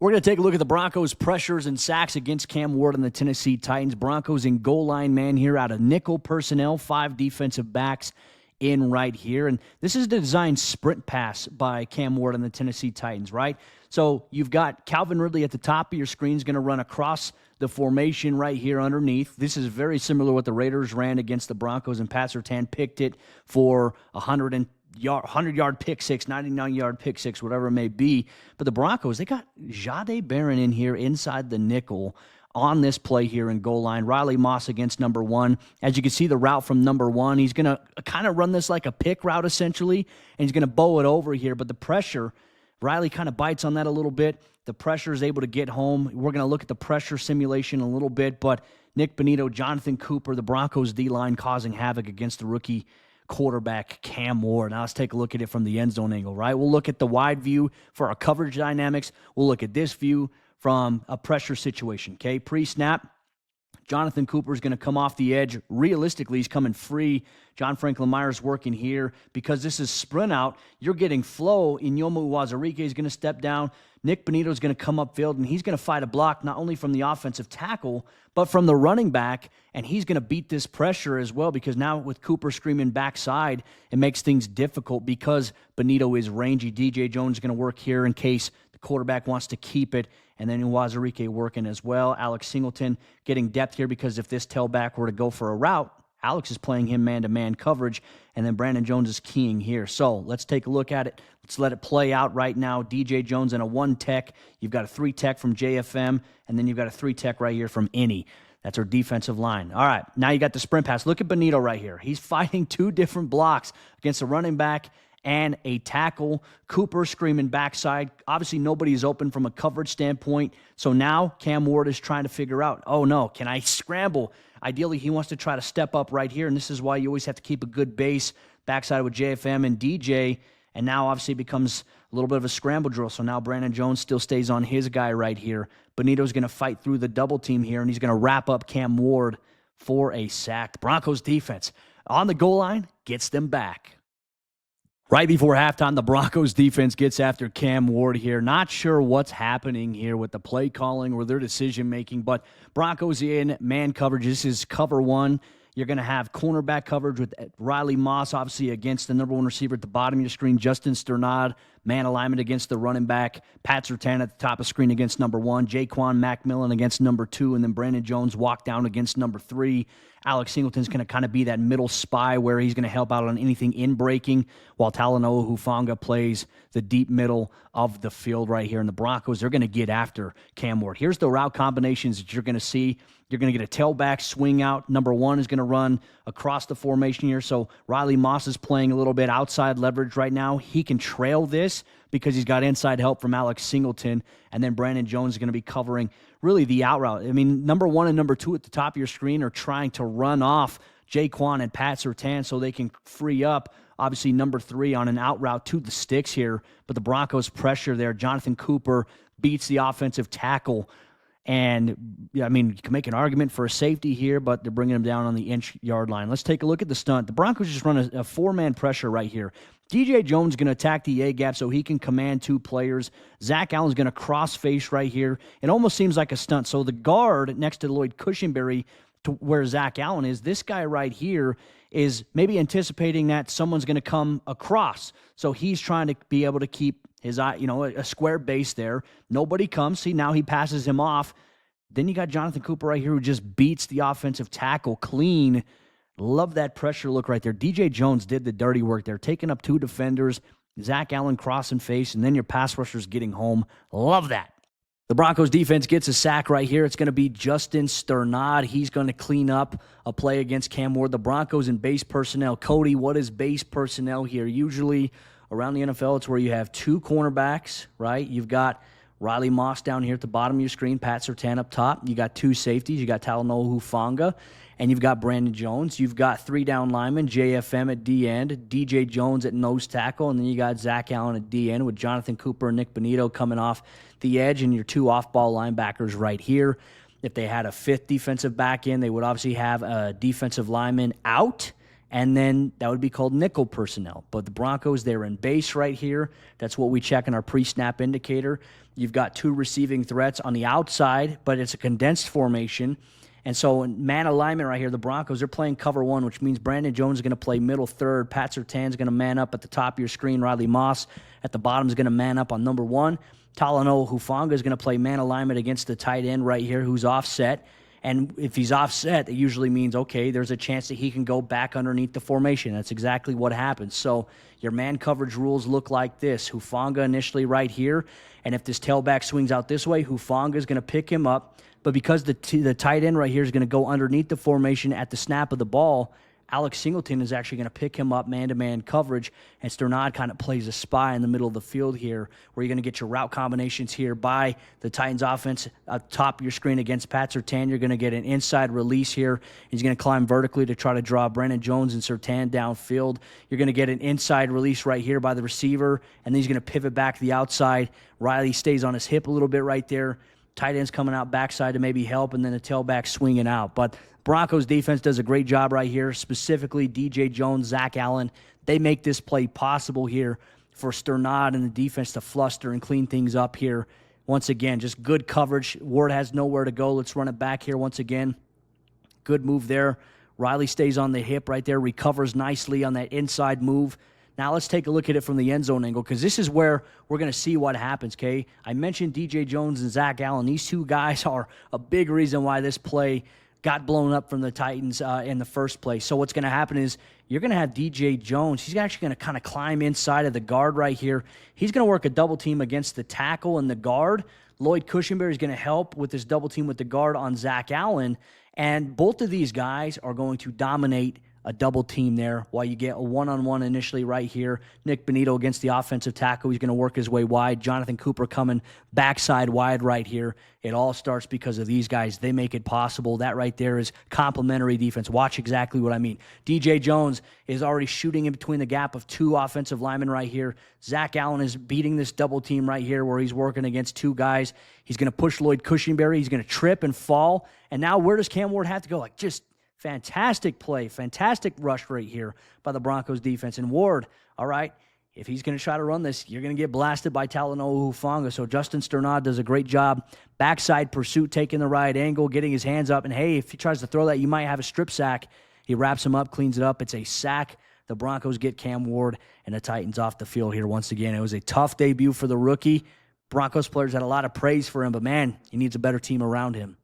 We're going to take a look at the Broncos' pressures and sacks against Cam Ward and the Tennessee Titans. Broncos in goal line man here out of nickel personnel, 5 defensive backs in right here. And this is the designed sprint pass by Cam Ward and the Tennessee Titans, right? So you've got Calvin Ridley at the top of your screen is going to run across the formation right here underneath. This is very similar to what the Raiders ran against the Broncos, and Pat Surtain picked it for 100-yard pick six, 99-yard pick six, whatever it may be. But the Broncos, they got Jahdae Barron in here inside the nickel on this play here in goal line. Riley Moss against number 1. As you can see, the route from number 1, he's going to kind of run this like a pick route essentially, and he's going to bow it over here. But the pressure, Riley kind of bites on that a little bit. The pressure is able to get home. We're going to look at the pressure simulation a little bit, but Nick Bonito, Jonathan Cooper, the Broncos D-line causing havoc against the rookie quarterback Cam Ward. Now let's take a look at it from the end zone angle, right? We'll look at the wide view for our coverage dynamics. We'll look at this view from a pressure situation, okay? Pre-snap, Jonathan Cooper is going to come off the edge. Realistically, he's coming free. John Franklin Myers working here. Because this is sprint out, you're getting flow. Inyomu Wazarike is going to step down. Nick Bonito is going to come upfield, and he's going to fight a block not only from the offensive tackle, but from the running back, and he's going to beat this pressure as well, because now with Cooper screaming backside, it makes things difficult because Bonito is rangy. DJ Jones is going to work here in case the quarterback wants to keep it, and then Wazarike working as well. Alex Singleton getting depth here, because if this tailback were to go for a route, Alex is playing him man-to-man coverage, and then Brandon Jones is keying here. So let's take a look at it. Let's let it play out right now. DJ Jones and a 1-tech. You've got a 3-tech from JFM, and then you've got a 3-tech right here from Innie. That's our defensive line. All right, now you got the sprint pass. Look at Bonito right here. He's fighting 2 different blocks against a running back and a tackle. Cooper screaming backside. Obviously, nobody is open from a coverage standpoint. So now Cam Ward is trying to figure out, oh no, can I scramble? Ideally, he wants to try to step up right here, and this is why you always have to keep a good base backside with JFM and DJ, and now obviously it becomes a little bit of a scramble drill. So now Brandon Jones still stays on his guy right here. Bonito's going to fight through the double team here, and he's going to wrap up Cam Ward for a sack. The Broncos defense on the goal line gets them back. Right before halftime, the Broncos defense gets after Cam Ward here. Not sure what's happening here with the play calling or their decision-making, but Broncos in man coverage. This is cover 1. You're going to have cornerback coverage with Riley Moss, obviously, against the number 1 receiver at the bottom of your screen. Justin Sternad, man alignment against the running back. Pat Surtain at the top of the screen against number 1. Jaquan McMillan against number 2. And then Brandon Jones walk down against number 3. Alex Singleton's going to kind of be that middle spy where he's going to help out on anything in breaking, while Talanoa Hufanga plays the deep middle of the field right here. And the Broncos, they're going to get after Cam Ward. Here's the route combinations that you're going to see. You're going to get a tailback swing out. Number 1 is going to run across the formation here. So Riley Moss is playing a little bit outside leverage right now. He can trail this because he's got inside help from Alex Singleton. And then Brandon Jones is going to be covering really the out route. I mean, number 1 and number 2 at the top of your screen are trying to run off Jaquan and Pat Surtain so they can free up, obviously, number 3 on an out route to the sticks here. But the Broncos pressure there. Jonathan Cooper beats the offensive tackle. And, I mean, you can make an argument for a safety here, but they're bringing him down on the inch-yard line. Let's take a look at the stunt. The Broncos just run a 4-man pressure right here. DJ Jones is going to attack the A-gap so he can command 2 players. Zach Allen's going to cross-face right here. It almost seems like a stunt. So the guard next to Lloyd Cushenberry, to where Zach Allen is, this guy right here is maybe anticipating that someone's going to come across. So he's trying to be able to keep his eye, a square base there. Nobody comes. See, now he passes him off. Then you got Jonathan Cooper right here who just beats the offensive tackle clean. Love that pressure look right there. DJ Jones did the dirty work there, taking up 2 defenders. Zach Allen crossing face, and then your pass rushers getting home. Love that. The Broncos defense gets a sack right here. It's going to be Justin Sternad. He's going to clean up a play against Cam Ward. The Broncos in base personnel. Cody, what is base personnel here? Usually around the NFL, it's where you have 2 cornerbacks, right? You've got Riley Moss down here at the bottom of your screen, Pat Surtain up top. You got 2 safeties. You got Talanoa Hufanga, and you've got Brandon Jones. You've got 3 down linemen, JFM at D end, DJ Jones at nose tackle, and then you got Zach Allen at D end with Jonathan Cooper and Nick Bonito coming off the edge, and your 2 off-ball linebackers right here. If they had a 5th defensive back in, they would obviously have a defensive lineman out and then that would be called nickel personnel. But the Broncos, they're in base right here. That's what we check in our pre-snap indicator. You've got 2 receiving threats on the outside, but it's a condensed formation. And so in man alignment right here, the Broncos are playing cover 1, which means Brandon Jones is going to play middle third. Pat Surtain's going to man up at the top of your screen. Riley Moss at the bottom is going to man up on number 1. Talanoa Hufanga is going to play man alignment against the tight end right here who's offset. And if he's offset, it usually means, okay, there's a chance that he can go back underneath the formation. That's exactly what happens. So your man coverage rules look like this. Hufanga initially right here. And if this tailback swings out this way, Hufanga is going to pick him up. But because the tight end right here is going to go underneath the formation at the snap of the ball, Alex Singleton is actually going to pick him up man-to-man coverage, and Sternad kind of plays a spy in the middle of the field here, where you're going to get your route combinations here by the Titans offense up top of your screen against Pat Surtain. You're going to get an inside release here. He's going to climb vertically to try to draw Brandon Jones and Surtain downfield. You're going to get an inside release right here by the receiver, and then he's going to pivot back to the outside. Riley stays on his hip a little bit right there. Tight end's coming out backside to maybe help, and then a tailback swinging out. But Broncos defense does a great job right here, specifically DJ Jones, Zach Allen. They make this play possible here for Sternad and the defense to fluster and clean things up here. Once again, just good coverage. Ward has nowhere to go. Let's run it back here once again. Good move there. Riley stays on the hip right there, recovers nicely on that inside move. Now let's take a look at it from the end zone angle, because this is where we're going to see what happens, okay? I mentioned DJ Jones and Zach Allen. These 2 guys are a big reason why this play got blown up from the Titans in the first place. So what's going to happen is you're going to have DJ Jones. He's actually going to kind of climb inside of the guard right here. He's going to work a double team against the tackle and the guard. Lloyd Cushenberry is going to help with this double team with the guard on Zach Allen. And both of these guys are going to dominate a double team there while you get a one-on-one initially right here. Nick Benito against the offensive tackle. He's going to work his way wide. Jonathan Cooper coming backside wide right here. It all starts because of these guys. They make it possible. That right there is complementary defense. Watch exactly what I mean. DJ Jones is already shooting in between the gap of 2 offensive linemen right here. Zach Allen is beating this double team right here where he's working against 2 guys. He's going to push Lloyd Cushenberry. He's going to trip and fall. And now where does Cam Ward have to go? Like, just fantastic play, fantastic rush right here by the Broncos defense. And Ward, all right, if he's going to try to run this, you're going to get blasted by Talanoa Hufanga. So Justin Sternad does a great job. Backside pursuit, taking the right angle, getting his hands up. And, hey, if he tries to throw that, you might have a strip sack. He wraps him up, cleans it up. It's a sack. The Broncos get Cam Ward and the Titans off the field here once again. It was a tough debut for the rookie. Broncos players had a lot of praise for him, but, man, he needs a better team around him.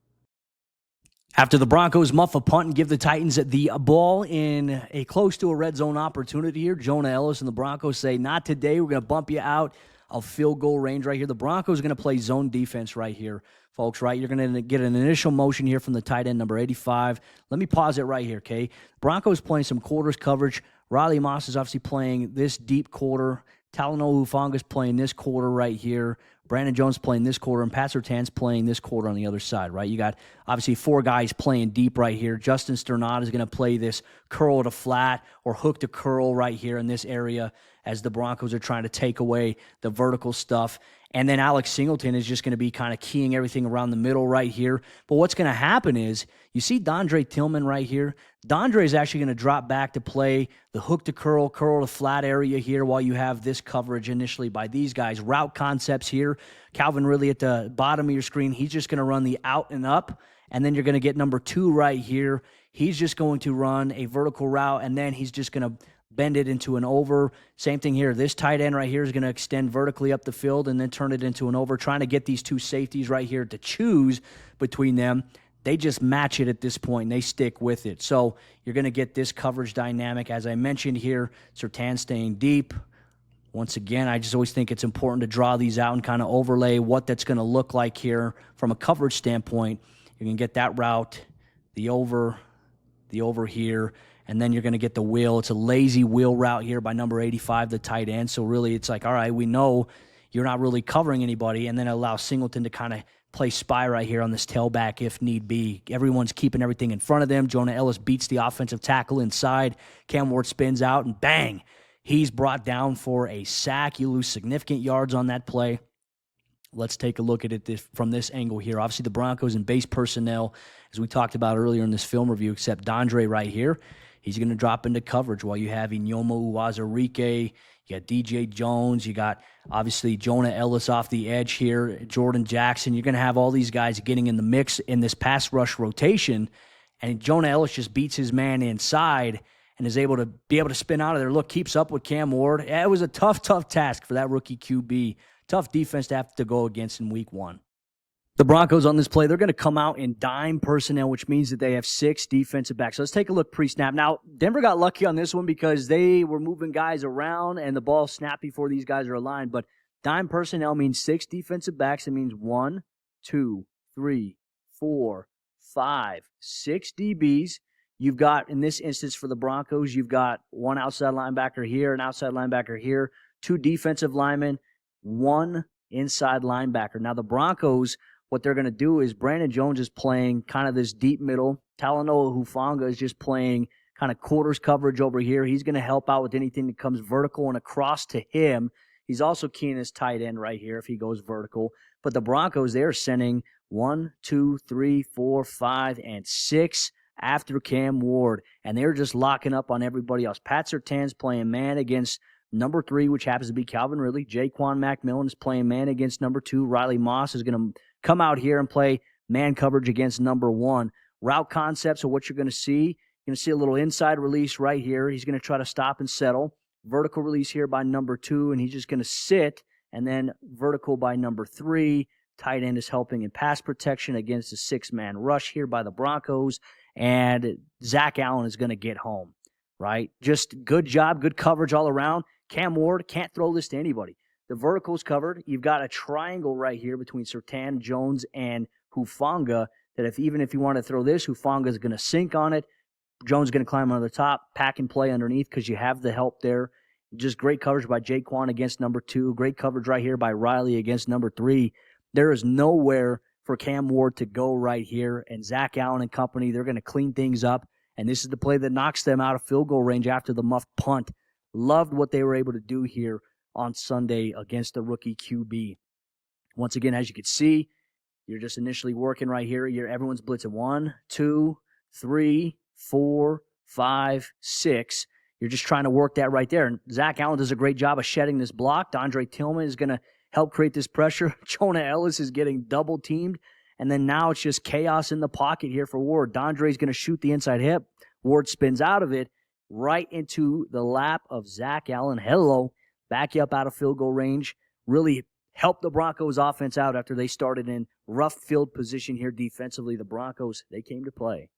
After the Broncos muff a punt and give the Titans the ball in a close to a red zone opportunity here, Jonah Ellis and the Broncos say, not today. We're going to bump you out of field goal range right here. The Broncos are going to play zone defense right here, folks, right? You're going to get an initial motion here from the tight end, number 85. Let me pause it right here, okay? Broncos playing some quarters coverage. Riley Moss is obviously playing this deep quarter. Talanoa Hufanga is playing this quarter right here. Brandon Jones playing this quarter, and Pat Surtain's playing this quarter on the other side, right? You got, obviously, 4 guys playing deep right here. Justin Sternad is going to play this curl to flat or hook to curl right here in this area as the Broncos are trying to take away the vertical stuff. And then Alex Singleton is just going to be kind of keying everything around the middle right here. But what's going to happen is, you see Dondre Tillman right here? Dondre is actually going to drop back to play the hook to curl, curl to flat area here while you have this coverage initially by these guys. Route concepts here. Calvin Ridley at the bottom of your screen. He's just going to run the out and up. And then you're going to get number 2 right here. He's just going to run a vertical route, and then he's just going to bend it into an over. Same thing here. This tight end right here is going to extend vertically up the field and then turn it into an over, trying to get these 2 safeties right here to choose between them. They just match it at this point, and they stick with it. So you're going to get this coverage dynamic. As I mentioned here, Surtain staying deep. Once again, I just always think it's important to draw these out and kind of overlay what that's going to look like here from a coverage standpoint. You can get that route, the over here, and then you're going to get the wheel. It's a lazy wheel route here by number 85, the tight end. So really it's like, all right, we know you're not really covering anybody, and then allow Singleton to kind of play spy right here on this tailback if need be. Everyone's keeping everything in front of them. Jonah Ellis beats the offensive tackle inside. Cam Ward spins out, and bang, he's brought down for a sack. You lose significant yards on that play. Let's take a look at it from this angle here. Obviously, the Broncos in base personnel, as we talked about earlier in this film review, except Dondre right here. He's going to drop into coverage while you have Inyomo Uwazurike. You got DJ Jones. You got, obviously, Jonah Ellis off the edge here, Jordan Jackson. You're going to have all these guys getting in the mix in this pass rush rotation, and Jonah Ellis just beats his man inside and is able to spin out of there. Look, keeps up with Cam Ward. It was a tough task for that rookie QB. Tough defense to have to go against in week one. The Broncos on this play, they're going to come out in dime personnel, which means that they have 6 defensive backs. So let's take a look pre-snap. Now, Denver got lucky on this one because they were moving guys around and the ball snapped before these guys are aligned. But dime personnel means 6 defensive backs. It means 1, 2, 3, 4, 5, 6 DBs. You've got, in this instance for the Broncos, you've got 1 outside linebacker here, an outside linebacker here, 2 defensive linemen, 1 inside linebacker. Now, the Broncos, what they're going to do is Brandon Jones is playing kind of this deep middle. Talanoa Hufanga is just playing kind of quarters coverage over here. He's going to help out with anything that comes vertical and across to him. He's also keying his tight end right here if he goes vertical. But the Broncos, they're sending 1, 2, 3, 4, 5, and 6 after Cam Ward. And they're just locking up on everybody else. Pat Surtain's playing man against number 3, which happens to be Calvin Ridley. Jaquan McMillan is playing man against number 2. Riley Moss is going to come out here and play man coverage against number 1. Route concepts are what you're going to see. You're going to see a little inside release right here. He's going to try to stop and settle. Vertical release here by number 2, and he's just going to sit, and then vertical by number 3. Tight end is helping in pass protection against a 6-man rush here by the Broncos, and Zach Allen is going to get home, right? Just good job, good coverage all around. Cam Ward can't throw this to anybody. The vertical's covered. You've got a triangle right here between Surtain, Jones, and Hufanga that even if you want to throw this, Hufanga is going to sink on it. Jones is going to climb on the top, pack and play underneath because you have the help there. Just great coverage by Jaquan against number 2. Great coverage right here by Riley against number 3. There is nowhere for Cam Ward to go right here. And Zach Allen and company, they're going to clean things up. And this is the play that knocks them out of field goal range after the muffed punt. Loved what they were able to do here on Sunday against the rookie QB. Once again, as you can see, you're just initially working right here. Everyone's blitzing 1, 2, 3, 4, 5, 6. You're just trying to work that right there. And Zach Allen does a great job of shedding this block. Dondre Tillman is going to help create this pressure. Jonah Ellis is getting double teamed. And then now it's just chaos in the pocket here for Ward. Dondre's going to shoot the inside hip. Ward spins out of it right into the lap of Zach Allen. Hello. Back you up out of field goal range. Really helped the Broncos offense out after they started in rough field position here defensively. The Broncos, they came to play.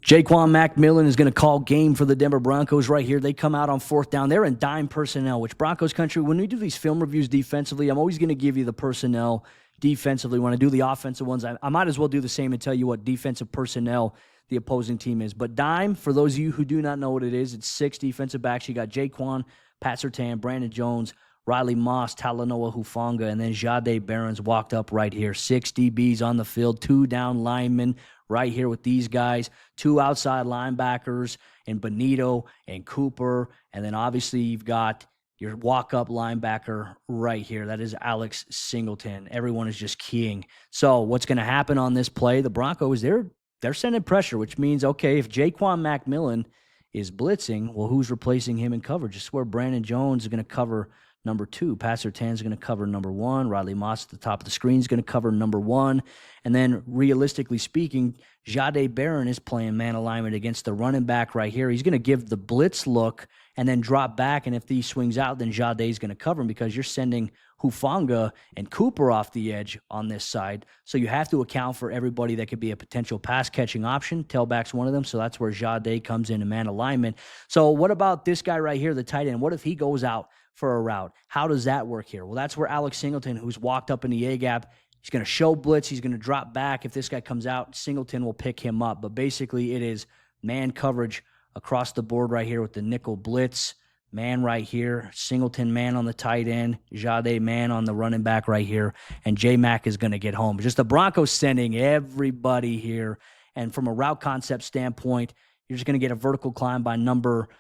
Jaquan McMillan is going to call game for the Denver Broncos right here. They come out on 4th down. They're in dime personnel, which Broncos country, when we do these film reviews defensively, I'm always going to give you the personnel defensively. When I do the offensive ones, I might as well do the same and tell you what defensive personnel the opposing team is. But dime, for those of you who do not know what it is, it's 6 defensive backs. You got Jaquan, Pat Surtain, Brandon Jones, Riley Moss, Talanoa Hufanga, and then Jahdae Barron's walked up right here. 6 DBs on the field, 2 down linemen right here with these guys, 2 outside linebackers and Benito and Cooper, and then obviously you've got your walk-up linebacker right here. That is Alex Singleton. Everyone is just keying. So what's going to happen on this play? The Broncos, they're sending pressure, which means, okay, if Jaquan McMillan is blitzing, well, who's replacing him in coverage? This is where Brandon Jones is going to cover number 2. Pat Surtain is going to cover number 1. Riley Moss at the top of the screen is going to cover number 1. And then, realistically speaking, Jahdae Barron is playing man alignment against the running back right here. He's going to give the blitz look and then drop back. And if he swings out, then Jahdae is going to cover him because you're sending Hufanga and Cooper off the edge on this side. So you have to account for everybody that could be a potential pass-catching option. Tailback's one of them, so that's where Jahdae comes in man alignment. So what about this guy right here, the tight end? What if he goes out for a route? How does that work here? Well, that's where Alex Singleton, who's walked up in the A-gap, he's going to show blitz. He's going to drop back. If this guy comes out, Singleton will pick him up. But basically it is man coverage across the board right here with the nickel blitz. Man right here, Singleton man on the tight end, Jahdae man on the running back right here, and J-Mac is going to get home. Just the Broncos sending everybody here. And from a route concept standpoint, you're just going to get a vertical climb by number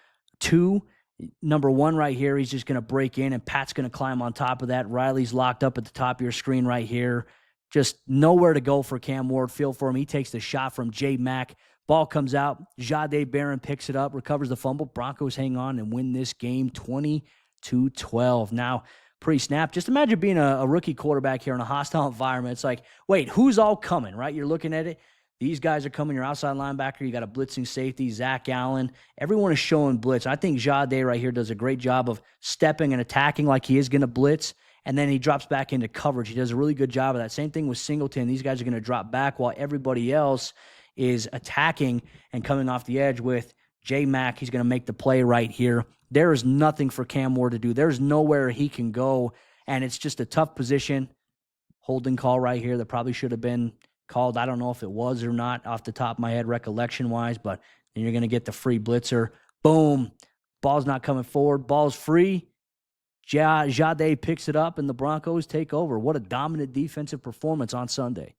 2. Number 1 right here, he's just going to break in, and Pat's going to climb on top of that. Riley's locked up at the top of your screen right here. Just nowhere to go for Cam Ward. Feel for him. He takes the shot from J-Mac Ball comes out. Jahdae Barron picks it up, recovers the fumble. Broncos hang on and win this game 20-12. Now, pre-snap, just imagine being a rookie quarterback here in a hostile environment. It's like, wait, who's all coming, right? You're looking at it. These guys are coming. Your outside linebacker. You got a blitzing safety, Zach Allen. Everyone is showing blitz. I think Jahdae right here does a great job of stepping and attacking like he is going to blitz, and then he drops back into coverage. He does a really good job of that. Same thing with Singleton. These guys are going to drop back while everybody else is attacking and coming off the edge with J-Mac. He's going to make the play right here. There is nothing for Cam Ward to do. There's nowhere he can go, and it's just a tough position. Holding call right here that probably should have been called. I don't know if it was or not off the top of my head recollection-wise, but then you're going to get the free blitzer. Boom. Ball's not coming forward. Ball's free. Jahdae picks it up, and the Broncos take over. What a dominant defensive performance on Sunday.